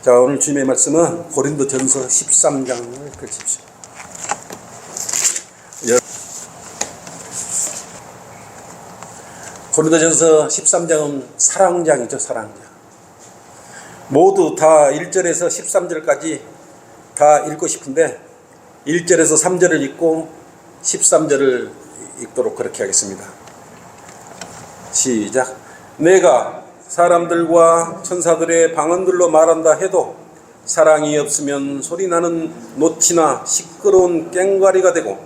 자, 오늘 주님의 말씀은 고린도전서 13장을 펼칩시다. 고린도전서 13장은 사랑장이죠, 사랑장. 모두 다 1절에서 13절까지 다 읽고 싶은데 1절에서 3절을 읽고 13절을 읽도록 그렇게 하겠습니다. 시작. 내가 사람들과 천사들의 방언들로 말한다 해도 사랑이 없으면 소리나는 노치나 시끄러운 꽹과리가 되고,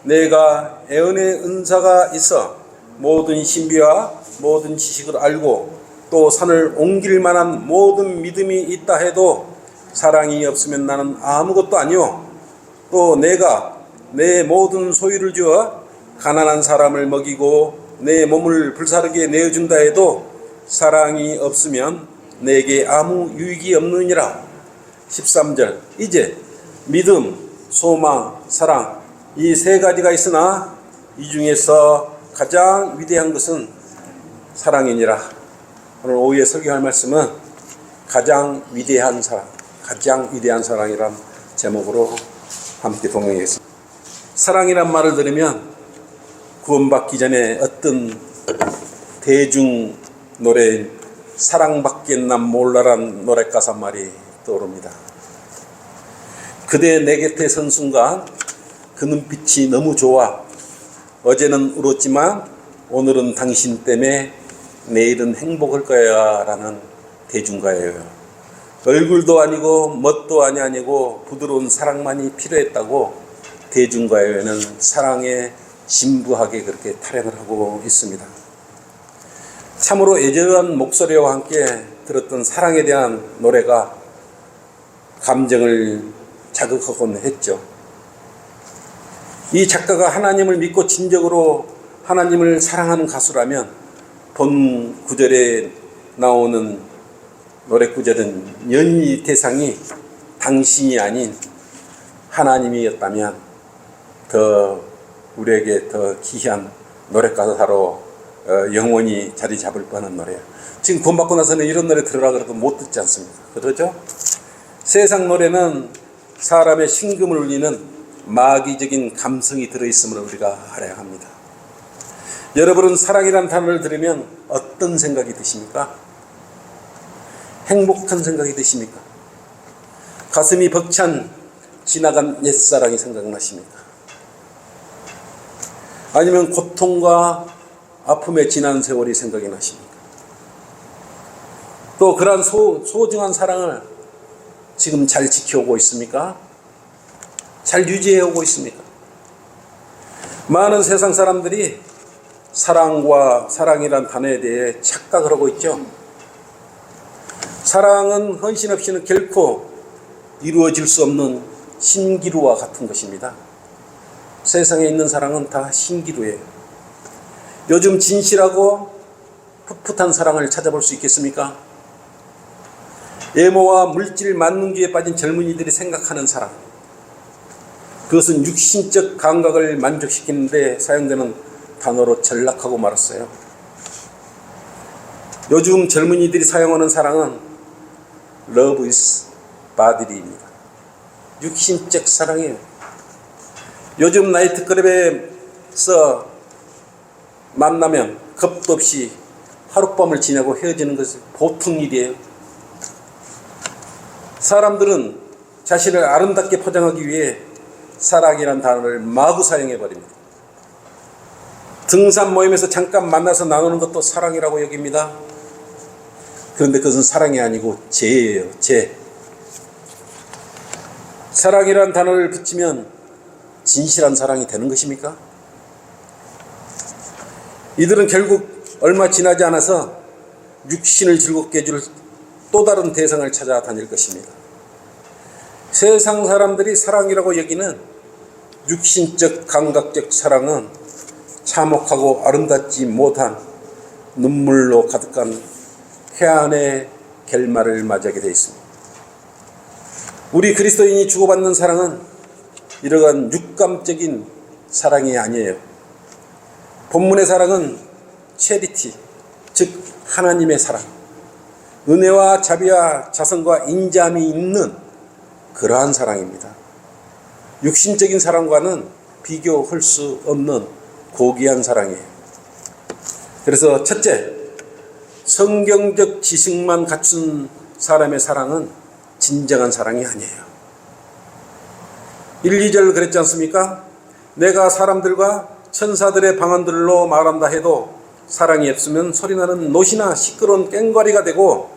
내가 애언의 은사가 있어 모든 신비와 모든 지식을 알고 또 산을 옮길 만한 모든 믿음이 있다 해도 사랑이 없으면 나는 아무것도 아니요, 또 내가 내 모든 소유를 주어 가난한 사람을 먹이고 내 몸을 불사르게 내어준다 해도 사랑이 없으면 내게 아무 유익이 없느니라. 13절. 이제 믿음, 소망, 사랑, 이 세 가지가 있으나 이 중에서 가장 위대한 것은 사랑이니라. 오늘 오후에 설교할 말씀은 가장 위대한 사랑, 가장 위대한 사랑이란 제목으로 함께 동행하겠습니다. 사랑이란 말을 들으면 구원받기 전에 어떤 대중 노래인 사랑밖에 난 몰라란 노래 가사 말이 떠오릅니다. 그대 내 곁에 선 순간 그 눈빛이 너무 좋아. 어제는 울었지만 오늘은 당신 때문에 내일은 행복할 거야 라는 대중가예요. 얼굴도 아니고 멋도 아니고 부드러운 사랑만이 필요했다고 대중가요에는 사랑에 진부하게 그렇게 타령을 하고 있습니다. 참으로 애절한 목소리와 함께 들었던 사랑에 대한 노래가 감정을 자극하곤 했죠. 이 작가가 하나님을 믿고 진정으로 하나님을 사랑하는 가수라면 본 구절에 나오는 노래 구절은 연희 대상이 당신이 아닌 하나님이었다면 더 우리에게 더 귀한 노래 가사로 영원히 자리 잡을 뻔한 노래예요. 지금 구원받고 나서는 이런 노래 들으라 그래도 못 듣지 않습니까? 그러죠? 세상 노래는 사람의 심금을 울리는 마귀적인 감성이 들어있음을 우리가 알아야 합니다. 여러분은 사랑이라는 단어를 들으면 어떤 생각이 드십니까? 행복한 생각이 드십니까? 가슴이 벅찬 지나간 옛사랑이 생각나십니까? 아니면 고통과 아픔의 지난 세월이 생각이 나십니까? 또 그러한 소중한 사랑을 지금 잘 지켜오고 있습니까? 잘 유지해오고 있습니까? 많은 세상 사람들이 사랑과 사랑이란 단어에 대해 착각을 하고 있죠. 사랑은 헌신 없이는 결코 이루어질 수 없는 신기루와 같은 것입니다. 세상에 있는 사랑은 다 신기루예요. 요즘 진실하고 풋풋한 사랑을 찾아볼 수 있겠습니까? 외모와 물질 만능주의에 빠진 젊은이들이 생각하는 사랑, 그것은 육신적 감각을 만족시키는데 사용되는 단어로 전락하고 말았어요. 요즘 젊은이들이 사용하는 사랑은 Love is body입니다. 육신적 사랑이에요. 요즘 나이트클럽에서 만나면 겁도 없이 하룻밤을 지내고 헤어지는 것은 보통 일이에요. 사람들은 자신을 아름답게 포장하기 위해 사랑이라는 단어를 마구 사용해버립니다. 등산 모임에서 잠깐 만나서 나누는 것도 사랑이라고 여깁니다. 그런데 그것은 사랑이 아니고 죄예요, 죄. 사랑이라는 단어를 붙이면 진실한 사랑이 되는 것입니까? 이들은 결국 얼마 지나지 않아서 육신을 즐겁게 해줄 또 다른 대상을 찾아 다닐 것입니다. 세상 사람들이 사랑이라고 여기는 육신적 감각적 사랑은 참혹하고 아름답지 못한 눈물로 가득한 해안의 결말을 맞이하게 되어 있습니다. 우리 그리스도인이 주고받는 사랑은 이러한 육감적인 사랑이 아니에요. 본문의 사랑은 체리티, 즉 하나님의 사랑, 은혜와 자비와 자성과 인자함이 있는 그러한 사랑입니다. 육신적인 사랑과는 비교할 수 없는 고귀한 사랑이에요. 그래서 첫째, 성경적 지식만 갖춘 사람의 사랑은 진정한 사랑이 아니에요. 1, 2절 그랬지 않습니까? 내가 사람들과 천사들의 방언들로 말한다 해도 사랑이 없으면 소리나는 노시나 시끄러운 꽹과리가 되고,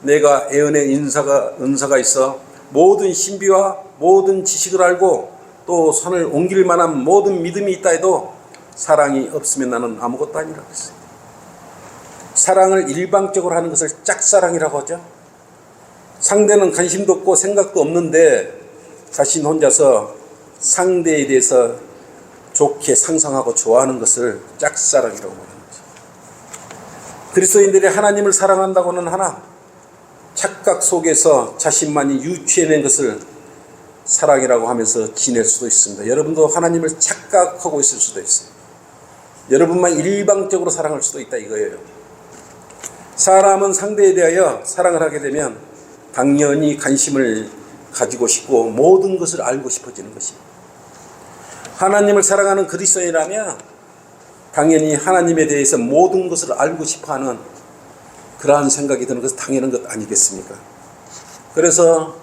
내가 애언의 은사가 있어 모든 신비와 모든 지식을 알고 또 산을 옮길 만한 모든 믿음이 있다 해도 사랑이 없으면 나는 아무것도 아니라고 했어요. 사랑을 일방적으로 하는 것을 짝사랑이라고 하죠. 상대는 관심도 없고 생각도 없는데 자신 혼자서 상대에 대해서 좋게 상상하고 좋아하는 것을 짝사랑이라고 하는 거죠. 그리스도인들이 하나님을 사랑한다고는 하나 착각 속에서 자신만이 유추해낸 것을 사랑이라고 하면서 지낼 수도 있습니다. 여러분도 하나님을 착각하고 있을 수도 있어요. 여러분만 일방적으로 사랑할 수도 있다 이거예요. 사람은 상대에 대하여 사랑을 하게 되면 당연히 관심을 가지고 싶고 모든 것을 알고 싶어지는 것입니다. 하나님을 사랑하는 그리스도인이라면 당연히 하나님에 대해서 모든 것을 알고 싶어하는 그러한 생각이 드는 것은 당연한 것 아니겠습니까? 그래서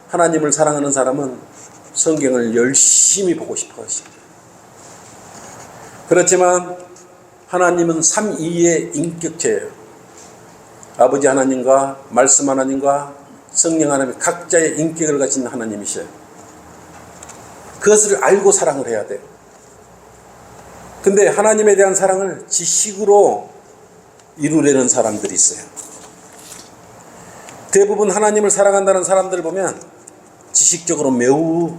하나님을 사랑하는 사람은 성경을 열심히 보고 싶어 하십니다. 그렇지만 하나님은 삼위의 인격체예요. 아버지 하나님과 말씀 하나님과 성령 하나님 각자의 인격을 가진 하나님이셔요. 그것을 알고 사랑을 해야 돼요. 근데 하나님에 대한 사랑을 지식으로 이루려는 사람들이 있어요. 대부분 하나님을 사랑한다는 사람들 보면 지식적으로 매우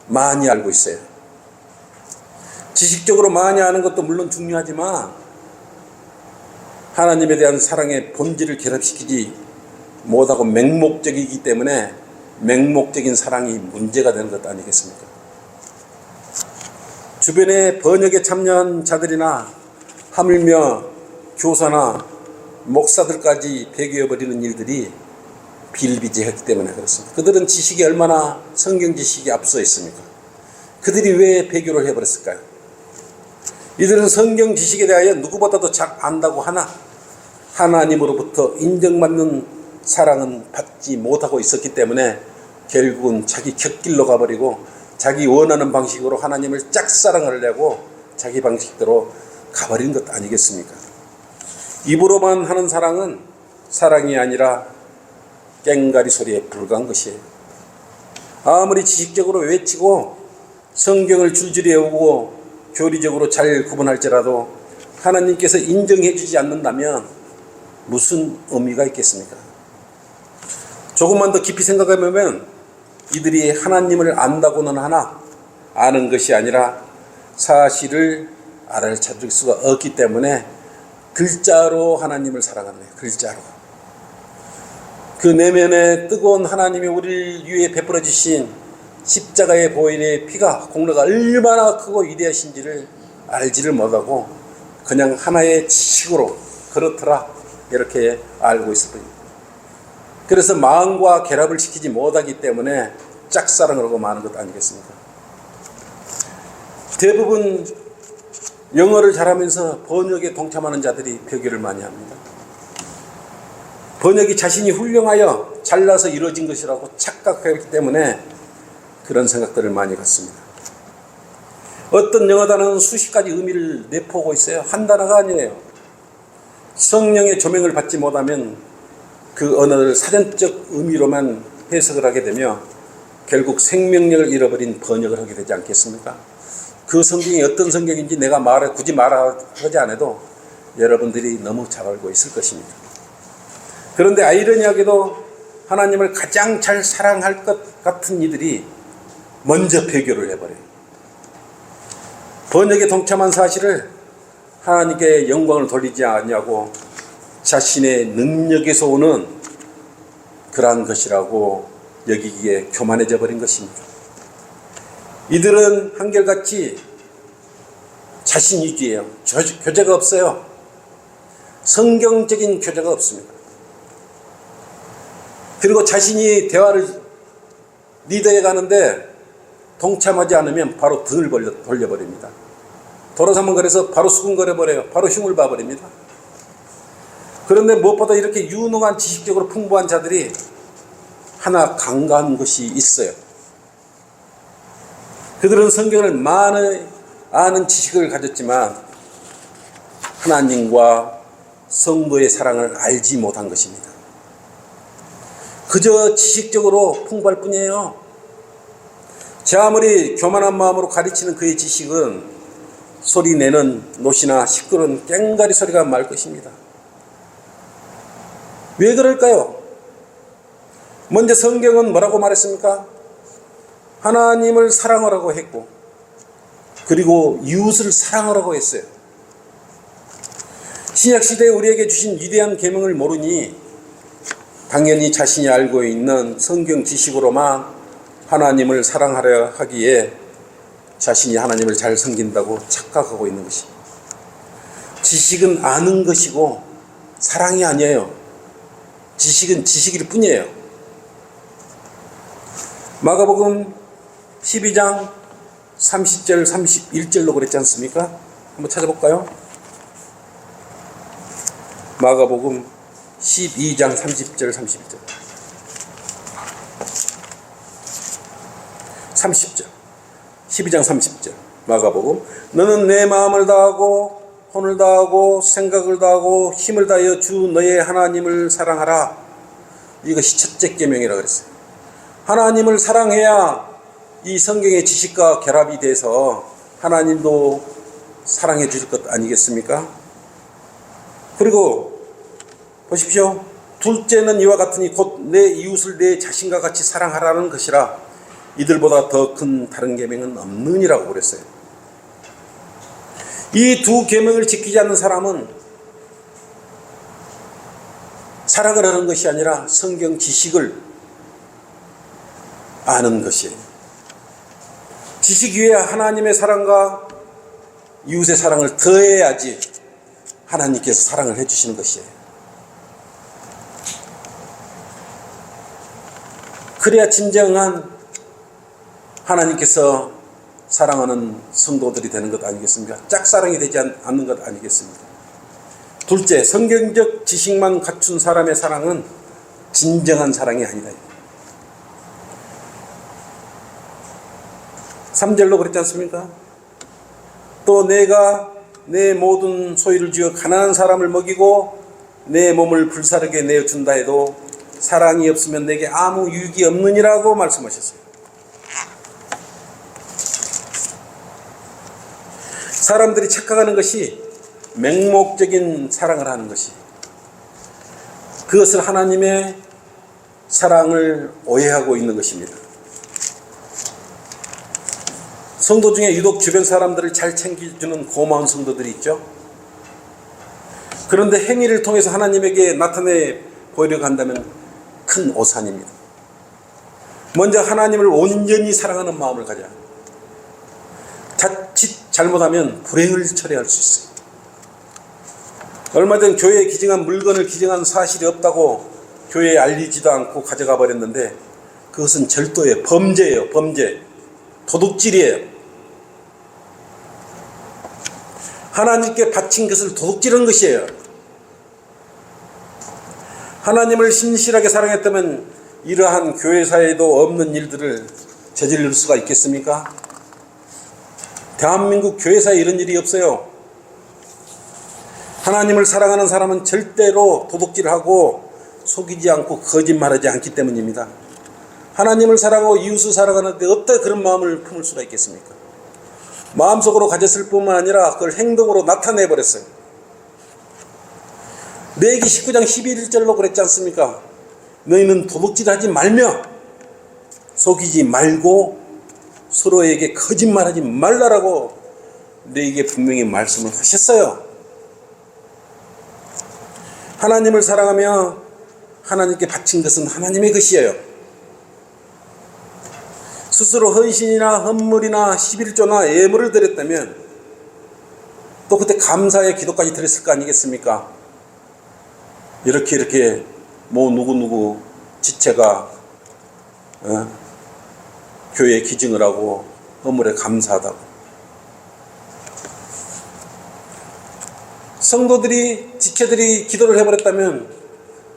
많이 알고 있어요. 지식적으로 많이 아는 것도 물론 중요하지만 하나님에 대한 사랑의 본질을 결합시키지 못하고 맹목적이기 때문에 맹목적인 사랑이 문제가 되는 것 아니겠습니까? 주변에 번역에 참여한 자들이나 하물며 교사나 목사들까지 배교해버리는 일들이 비일비재했기 때문에 그렇습니다. 그들은 지식이 얼마나 성경 지식이 앞서 있습니까? 그들이 왜 배교를 해버렸을까요? 이들은 성경 지식에 대하여 누구보다도 잘 안다고 하나 하나님으로부터 인정받는 사랑은 받지 못하고 있었기 때문에 결국은 자기 곁길로 가버리고 자기 원하는 방식으로 하나님을 짝사랑하려고 자기 방식대로 가버린 것 아니겠습니까? 입으로만 하는 사랑은 사랑이 아니라 꽹과리 소리에 불과한 것이에요. 아무리 지식적으로 외치고 성경을 줄줄이 외우고 교리적으로 잘 구분할지라도 하나님께서 인정해 주지 않는다면 무슨 의미가 있겠습니까? 조금만 더 깊이 생각해보면 이들이 하나님을 안다고는 하나 아는 것이 아니라 사실을 알아차릴 수가 없기 때문에 글자로 하나님을 사랑하는 거예요. 글자로. 그 내면에 뜨거운 하나님이 우리를 위해 베풀어 주신 십자가의 보혈의 피가 공로가 얼마나 크고 위대하신지를 알지를 못하고 그냥 하나의 지식으로 그렇더라 이렇게 알고 있을 뿐입니다. 그래서 마음과 결합을 시키지 못하기 때문에 짝사랑을 하고 마는 것 아니겠습니까? 대부분 영어를 잘하면서 번역에 동참하는 자들이 배교를 많이 합니다. 번역이 자신이 훌륭하여 잘나서 이루어진 것이라고 착각하기 때문에 그런 생각들을 많이 갖습니다. 어떤 영어 단어는 수십 가지 의미를 내포하고 있어요. 한 단어가 아니에요. 성령의 조명을 받지 못하면 그 언어를 사전적 의미로만 해석을 하게 되며 결국 생명력을 잃어버린 번역을 하게 되지 않겠습니까? 그 성경이 어떤 성경인지 내가 굳이 말하지 않아도 여러분들이 너무 잘 알고 있을 것입니다. 그런데 아이러니하게도 하나님을 가장 잘 사랑할 것 같은 이들이 먼저 배교를 해버려요. 번역에 동참한 사실을 하나님께 영광을 돌리지 않냐고 자신의 능력에서 오는 그러한 것이라고 여기기에 교만해져 버린 것입니다. 이들은 한결같이 자신 위주예요. 교제가 없어요. 성경적인 교제가 없습니다. 그리고 자신이 대화를 리드해 가는데 동참하지 않으면 바로 등을 돌려버립니다. 돌아서면 그래서 바로 수근거려 버려요. 바로 흉을 봐버립니다. 그런데 무엇보다 이렇게 유능한 지식적으로 풍부한 자들이 하나 강가한 것이 있어요. 그들은 성경을 많이 아는 지식을 가졌지만 하나님과 성도의 사랑을 알지 못한 것입니다. 그저 지식적으로 풍부할 뿐이에요. 제 아무리 교만한 마음으로 가르치는 그의 지식은 소리내는 노시나 시끄러운 꽹가리 소리가 말 것입니다. 왜 그럴까요? 먼저 성경은 뭐라고 말했습니까? 하나님을 사랑하라고 했고, 그리고 이웃을 사랑하라고 했어요. 신약시대에 우리에게 주신 위대한 계명을 모르니 당연히 자신이 알고 있는 성경 지식으로만 하나님을 사랑하려 하기에 자신이 하나님을 잘 섬긴다고 착각하고 있는 것입니다. 지식은 아는 것이고 사랑이 아니에요. 지식은 지식일 뿐이에요. 마가복음 12장 30절 31절로 그랬지 않습니까? 한번 찾아볼까요? 마가복음 12장 30절 31절 30절 12장 30절 마가복음 너는 내 마음을 다하고 혼을 다하고 생각을 다하고 힘을 다하여 주 너의 하나님을 사랑하라. 이것이 첫째 계명이라고 그랬어요. 하나님을 사랑해야 이 성경의 지식과 결합이 돼서 하나님도 사랑해 주실 것 아니겠습니까? 그리고 보십시오. 둘째는 이와 같으니 곧 내 이웃을 내 자신과 같이 사랑하라는 것이라. 이들보다 더 큰 다른 계명은 없느니라고 그랬어요. 이 두 계명을 지키지 않는 사람은 사랑을 하는 것이 아니라 성경 지식을 아는 것이에요. 지식 위에 하나님의 사랑과 이웃의 사랑을 더해야지 하나님께서 사랑을 해주시는 것이에요. 그래야 진정한 하나님께서 사랑하는 성도들이 되는 것 아니겠습니까? 짝사랑이 되지 않는 것 아니겠습니까? 둘째, 성경적 지식만 갖춘 사람의 사랑은 진정한 사랑이 아니다. 3절로 그랬지 않습니까? 또 내가 내 모든 소유를 쥐어 가난한 사람을 먹이고 내 몸을 불사르게 내어준다 해도 사랑이 없으면 내게 아무 유익이 없느니라고 말씀하셨어요. 사람들이 착각하는 것이 맹목적인 사랑을 하는 것이, 그것을 하나님의 사랑을 오해하고 있는 것입니다. 성도 중에 유독 주변 사람들을 잘 챙겨주는 고마운 성도들이 있죠. 그런데 행위를 통해서 하나님에게 나타내 보이려고 한다면 큰 오산입니다. 먼저 하나님을 온전히 사랑하는 마음을 가져야 합니다. 자칫 잘못하면 불행을 초래할 수 있어요. 얼마 전 교회에 기증한 물건을 기증한 사실이 없다고 교회에 알리지도 않고 가져가 버렸는데 그것은 절도예요. 범죄예요. 범죄. 도둑질이에요. 하나님께 바친 것을 도둑질한 것이에요. 하나님을 신실하게 사랑했다면 이러한 교회사에도 없는 일들을 저지를 수가 있겠습니까? 대한민국 교회사에 이런 일이 없어요. 하나님을 사랑하는 사람은 절대로 도둑질하고 속이지 않고 거짓말하지 않기 때문입니다. 하나님을 사랑하고 이웃을 사랑하는데 어떻게 그런 마음을 품을 수가 있겠습니까? 마음속으로 가졌을 뿐만 아니라 그걸 행동으로 나타내버렸어요. 레위기 19장 11절로 그랬지 않습니까? 너희는 도둑질하지 말며 속이지 말고 서로에게 거짓말하지 말라라고 레위기에 분명히 말씀을 하셨어요. 하나님을 사랑하며 하나님께 바친 것은 하나님의 것이에요. 스스로 헌신이나 헌물이나 11조나 예물을 드렸다면 또 그때 감사의 기도까지 드렸을 거 아니겠습니까? 이렇게 뭐 누구누구 지체가 교회에 기증을 하고 허물에 감사하다고. 성도들이, 지체들이 기도를 해버렸다면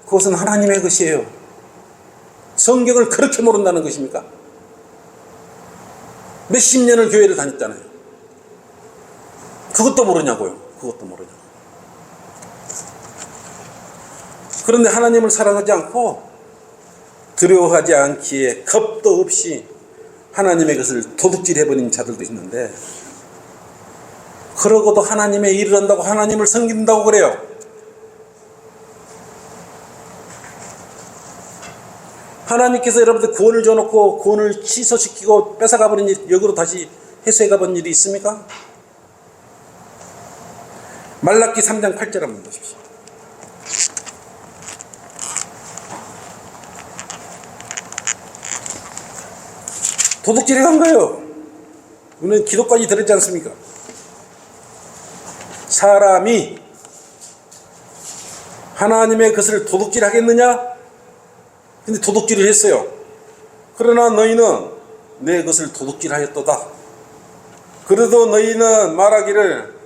그것은 하나님의 것이에요. 성경을 그렇게 모른다는 것입니까? 몇십 년을 교회를 다녔잖아요. 그것도 모르냐고요. 그것도 모르냐고. 그런데 하나님을 사랑하지 않고 두려워하지 않기에 겁도 없이 하나님의 것을 도둑질해버린 자들도 있는데, 그러고도 하나님의 일을 한다고, 하나님을 섬긴다고 그래요. 하나님께서 여러분들 구원을 줘놓고 구원을 취소시키고 뺏어가버린 일, 역으로 다시 회수해가본 일이 있습니까? 말라기 3장 8절 한번 보십시오. 도둑질해 간 거예요. 우리는 기도까지 들었지 않습니까? 사람이 하나님의 것을 도둑질 하겠느냐? 근데 도둑질을 했어요. 그러나 너희는 내 것을 도둑질 하였도다. 그래도 너희는 말하기를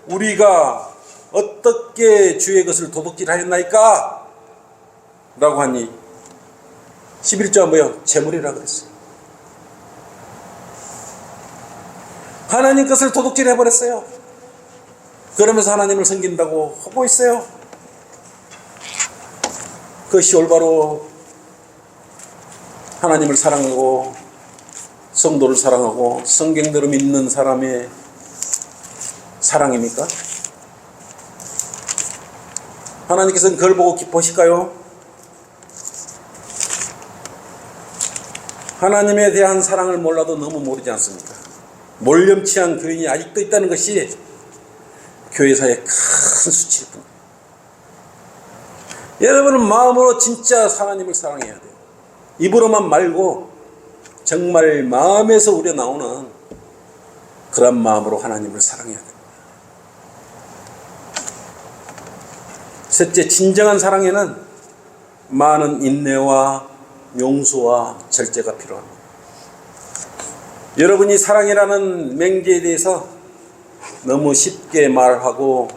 우리가 어떻게 주의 것을 도둑질 하였나이까? 라고 하니 11절 뭐요? 재물이라 그랬어요. 하나님 것을 도둑질 해버렸어요. 그러면서 하나님을 섬긴다고 하고 있어요. 그것이 올바로 하나님을 사랑하고 성도를 사랑하고 성경대로 믿는 사람의 사랑입니까? 하나님께서는 그걸 보고 기뻐하실까요? 하나님에 대한 사랑을 몰라도 너무 모르지 않습니까? 몰렴치한 교인이 아직도 있다는 것이 교회사의 큰 수치일 뿐입니다. 여러분은 마음으로 진짜 하나님을 사랑해야 돼요. 입으로만 말고 정말 마음에서 우러나오는 그런 마음으로 하나님을 사랑해야 됩니다. 셋째, 진정한 사랑에는 많은 인내와 용서와 절제가 필요합니다. 여러분이 사랑이라는 맹제에 대해서 너무 쉽게 말하고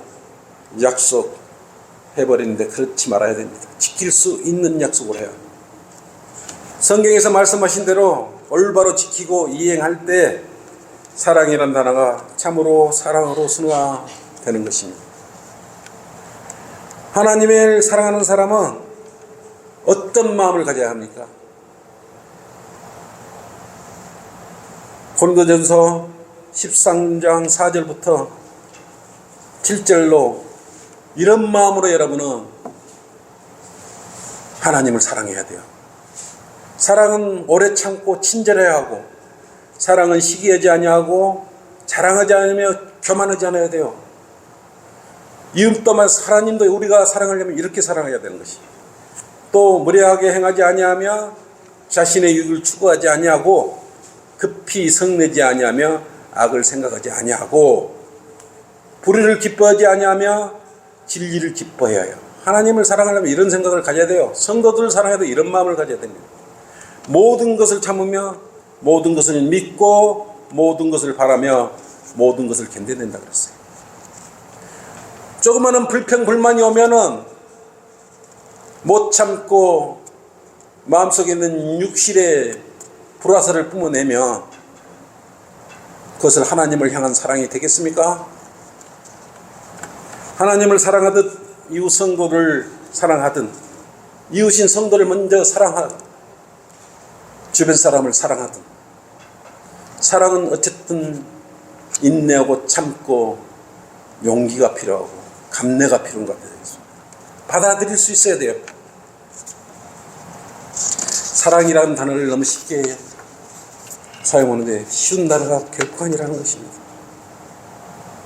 약속해버리는데 그렇지 말아야 됩니다. 지킬 수 있는 약속을 해야 합니다. 성경에서 말씀하신 대로 올바로 지키고 이행할 때 사랑이라는 단어가 참으로 사랑으로 순화되는 것입니다. 하나님을 사랑하는 사람은 어떤 마음을 가져야 합니까? 고린도전서 13장 4절부터 7절로 이런 마음으로 여러분은 하나님을 사랑해야 돼요. 사랑은 오래 참고 친절해야 하고, 사랑은 시기하지 아니하고 자랑하지 않으며 교만하지 않아야 돼요. 이웃 또한 하나님도 우리가 사랑하려면 이렇게 사랑해야 되는 것이, 또 무례하게 행하지 아니하며 자신의 유익을 추구하지 아니하고 급히 성내지 아니하며 악을 생각하지 아니하고 불의를 기뻐하지 아니하며 진리를 기뻐해야 해요. 하나님을 사랑하려면 이런 생각을 가져야 돼요. 성도들을 사랑해도 이런 마음을 가져야 됩니다. 모든 것을 참으며 모든 것을 믿고 모든 것을 바라며 모든 것을 견뎌낸다 그랬어요. 조그마한 불평 불만이 오면은 못 참고 마음속에 있는 육실의 불화살을 뿜어내며 그것을 하나님을 향한 사랑이 되겠습니까? 하나님을 사랑하듯 이웃 성도를 사랑하든 이웃인 성도를 먼저 사랑하든 주변 사람을 사랑하든, 사랑은 어쨌든 인내하고 참고 용기가 필요하고 감내가 필요한 것 같아요. 받아들일 수 있어야 돼요. 사랑이라는 단어를 너무 쉽게 사용하는데 쉬운 단어가 결코 아니라는 것입니다.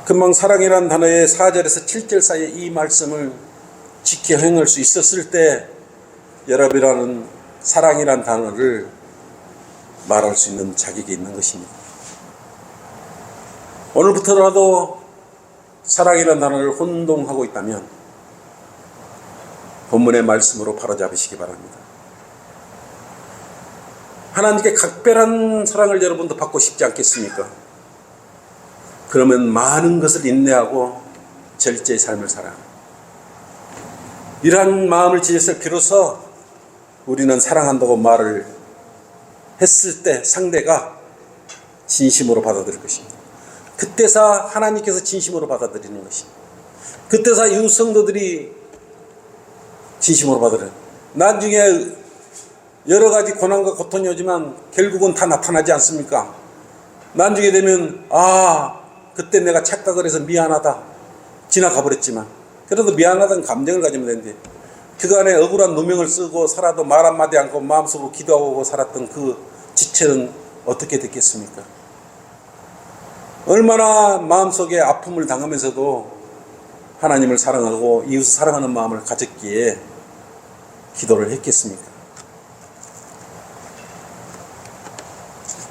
금방 사랑이라는 단어의 4절에서 7절 사이에 이 말씀을 지켜 행할 수 있었을 때 여러분이라는 사랑이라는 단어를 말할 수 있는 자격이 있는 것입니다. 오늘부터라도 사랑이라는 단어를 혼동하고 있다면 본문의 말씀으로 바로잡으시기 바랍니다. 하나님께 각별한 사랑을 여러분도 받고 싶지 않겠습니까? 그러면 많은 것을 인내하고 절제의 삶을 살아. 이러한 마음을 지녔을 비로소 우리는 사랑한다고 말을 했을 때 상대가 진심으로 받아들일 것입니다. 그때서 하나님께서 진심으로 받아들이는 것입니다. 그때서 이웃 성도들이 진심으로 받아들여요. 나중에 여러 가지 고난과 고통이 오지만 결국은 다 나타나지 않습니까? 나중에 되면 그때 내가 착각을 해서 미안하다 지나가 버렸지만 그래도 미안하다는 감정을 가지면 되는데 그간에 억울한 누명을 쓰고 살아도 말 한마디 않고 마음속으로 기도하고 살았던 그 지체는 어떻게 됐겠습니까? 얼마나 마음속에 아픔을 당하면서도 하나님을 사랑하고 이웃을 사랑하는 마음을 가졌기에 기도를 했겠습니까?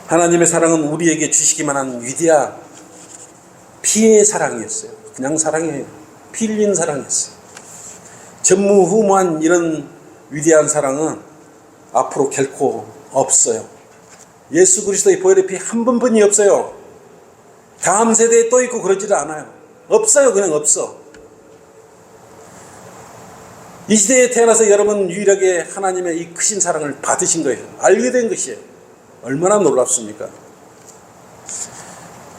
하나님의 사랑은 우리에게 주시기만 한 위대한 피의 사랑이었어요. 그냥 사랑이에요. 피 흘린 사랑이었어요. 전무후무한 이런 위대한 사랑은 앞으로 결코 없어요. 예수 그리스도의 보혈의 피 한 번뿐이 없어요. 다음 세대에 또 있고 그러지도 않아요. 없어요. 그냥 없어. 이 시대에 태어나서 여러분 유일하게 하나님의 이 크신 사랑을 받으신 거예요. 알게 된 것이에요. 얼마나 놀랍습니까?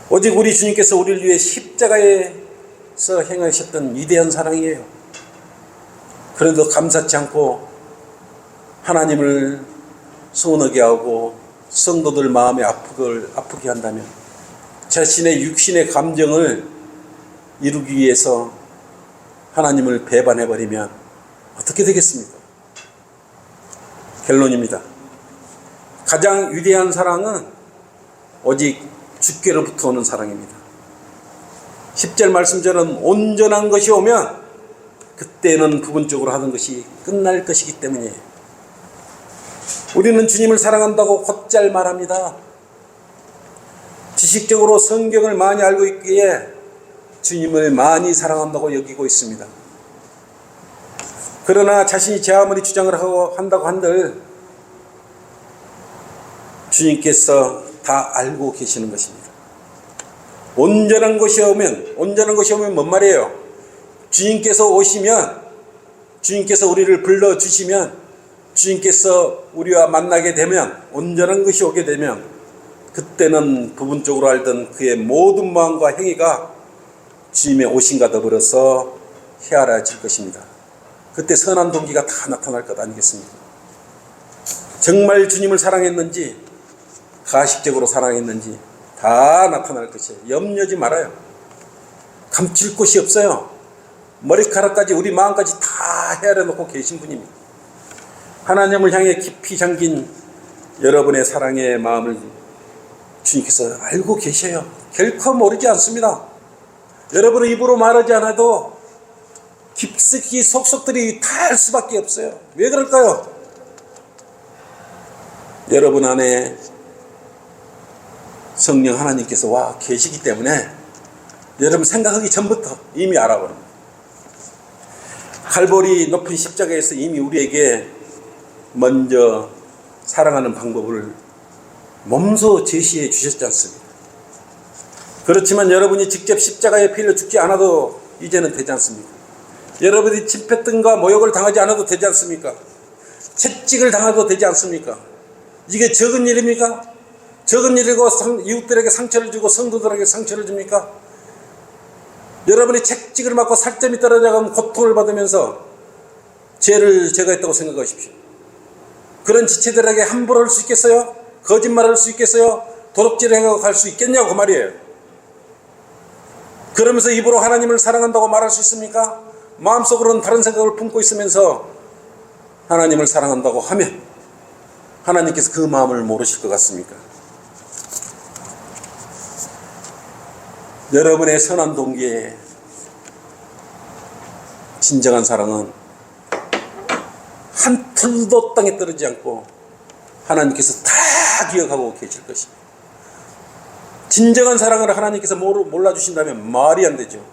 오직 우리 주님께서 우리를 위해 십자가에서 행하셨던 위대한 사랑이에요. 그래도 감사치 않고 하나님을 서운하게 하고 성도들 마음에 아프게 한다면 자신의 육신의 감정을 이루기 위해서 하나님을 배반해버리면 어떻게 되겠습니까? 결론입니다. 가장 위대한 사랑은 오직 주께로부터 오는 사랑입니다. 10절 말씀처럼 온전한 것이 오면 그때는 부분적으로 하는 것이 끝날 것이기 때문이에요. 우리는 주님을 사랑한다고 곧잘 말합니다. 지식적으로 성경을 많이 알고 있기에 주님을 많이 사랑한다고 여기고 있습니다. 그러나 자신이 제 아무리 주장을 한다고 한들 주님께서 다 알고 계시는 것입니다. 온전한 것이 오면 뭔 말이에요? 주님께서 오시면, 주님께서 우리를 불러주시면, 주님께서 우리와 만나게 되면, 온전한 것이 오게 되면 그때는 부분적으로 알던 그의 모든 마음과 행위가 주님의 오심과 더불어서 헤아려질 것입니다. 그때 선한 동기가 다 나타날 것 아니겠습니까? 정말 주님을 사랑했는지 가식적으로 사랑했는지 다 나타날 것이에요. 염려하지 말아요. 감출 곳이 없어요. 머리카락까지 우리 마음까지 다 헤아려 놓고 계신 분입니다. 하나님을 향해 깊이 잠긴 여러분의 사랑의 마음을 주님께서 알고 계셔요. 결코 모르지 않습니다. 여러분은 입으로 말하지 않아도 깊숙이 속속들이 다 알 수밖에 없어요. 왜 그럴까요? 여러분 안에 성령 하나님께서 와 계시기 때문에 여러분 생각하기 전부터 이미 알아버립니다. 칼보리 높은 십자가에서 이미 우리에게 먼저 사랑하는 방법을 몸소 제시해 주셨지 않습니까? 그렇지만 여러분이 직접 십자가에 피를 죽지 않아도 이제는 되지 않습니까? 여러분이 침패등과 모욕을 당하지 않아도 되지 않습니까? 채찍을 당해도 되지 않습니까? 이게 적은 일입니까? 적은 일이고 이웃들에게 상처를 주고 성도들에게 상처를 줍니까? 여러분이 채찍을 맞고 살점이 떨어져가면 고통을 받으면서 죄를 제거했다고 생각하십시오. 그런 지체들에게 함부로 할 수 있겠어요? 거짓말할 수 있겠어요? 도둑질을 행하고 갈 수 있겠냐고 그 말이에요. 그러면서 입으로 하나님을 사랑한다고 말할 수 있습니까? 마음속으로는 다른 생각을 품고 있으면서 하나님을 사랑한다고 하면 하나님께서 그 마음을 모르실 것 같습니까? 여러분의 선한 동기에 진정한 사랑은 한 털도 땅에 떨어지지 않고 하나님께서 다 기억하고 계실 것입니다. 진정한 사랑을 하나님께서 몰라주신다면 말이 안 되죠.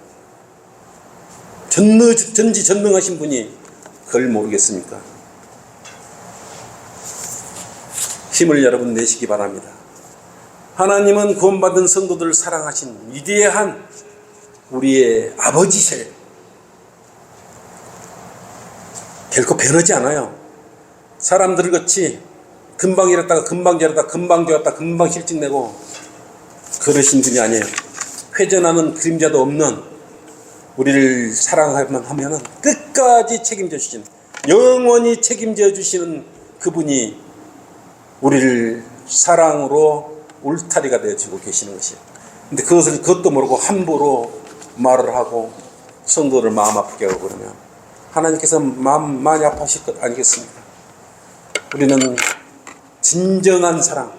전지전능하신 분이 그걸 모르겠습니까? 힘을 여러분 내시기 바랍니다. 하나님은 구원받은 성도들을 사랑하신 위대한 우리의 아버지세요. 결코 변하지 않아요. 사람들 같이 금방 이랬다가 금방 저랬다 금방 되었다 금방 실직내고 그러신 분이 아니에요. 회전하는 그림자도 없는 우리를 사랑하면 하면은 끝까지 책임져 주시는, 영원히 책임져 주시는 그분이 우리를 사랑으로 울타리가 되어주고 계시는 것이에요. 근데 그것도 모르고 함부로 말을 하고 성도를 마음 아프게 하고 그러면 하나님께서 마음 많이 아파하실 것 아니겠습니까? 우리는 진정한 사랑,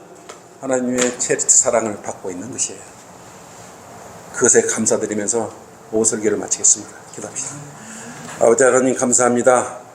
하나님의 체리티 사랑을 받고 있는 것이에요. 그것에 감사드리면서 오설교를 마치겠습니다. 기도합시다. 아버지 하나님 감사합니다.